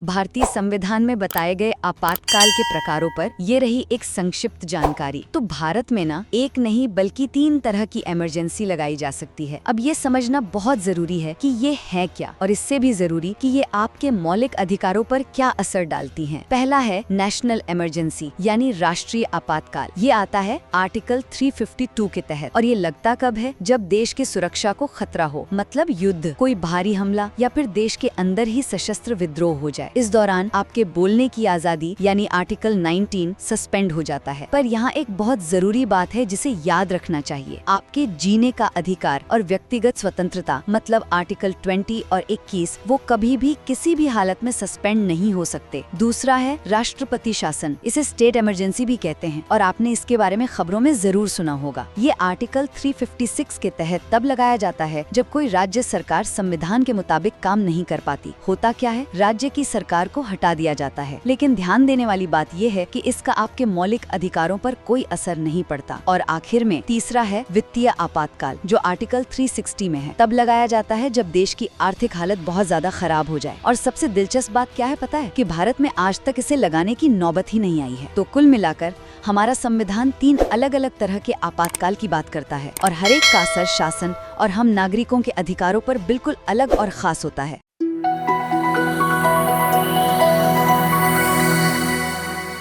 भारतीय संविधान में बताए गए आपातकाल के प्रकारों पर ये रही एक संक्षिप्त जानकारी। तो भारत में ना एक नहीं बल्कि 3 तरह की इमरजेंसी लगाई जा सकती है। अब ये समझना बहुत जरूरी है कि ये है क्या, और इससे भी जरूरी कि ये आपके मौलिक अधिकारों पर क्या असर डालती हैं। पहला है नेशनल इमरजेंसी यानी राष्ट्रीय आपातकाल। ये आता है आर्टिकल 352 के तहत, और ये लगता कब है? जब देश की सुरक्षा को खतरा हो, मतलब युद्ध, कोई भारी हमला या फिर देश के अंदर ही सशस्त्र विद्रोह हो जाए। इस दौरान आपके बोलने की आजादी यानी आर्टिकल 19 सस्पेंड हो जाता है। पर यहाँ एक बहुत जरूरी बात है जिसे याद रखना चाहिए। आपके जीने का अधिकार और व्यक्तिगत स्वतंत्रता मतलब आर्टिकल 20 और 21 वो कभी भी किसी भी हालत में सस्पेंड नहीं हो सकते। दूसरा है राष्ट्रपति शासन, इसे स्टेट इमरजेंसी भी कहते हैं, और आपने इसके बारे में खबरों में जरूर सुना होगा। ये आर्टिकल 356 के तहत तब लगाया जाता है जब कोई राज्य सरकार संविधान के मुताबिक काम नहीं कर पाती। होता क्या है, राज्य की सरकार को हटा दिया जाता है। लेकिन ध्यान देने वाली बात यह है कि इसका आपके मौलिक अधिकारों पर कोई असर नहीं पड़ता। और आखिर में तीसरा है वित्तीय आपातकाल, जो आर्टिकल 360 में है। तब लगाया जाता है जब देश की आर्थिक हालत बहुत ज्यादा खराब हो जाए। और सबसे दिलचस्प बात क्या है पता है? कि भारत में आज तक इसे लगाने की नौबत ही नहीं आई है। तो कुल मिलाकर हमारा संविधान 3 अलग अलग तरह के आपातकाल की बात करता है, और हर एक का असर शासन और हम नागरिकों के अधिकारों पर बिल्कुल अलग और खास होता है।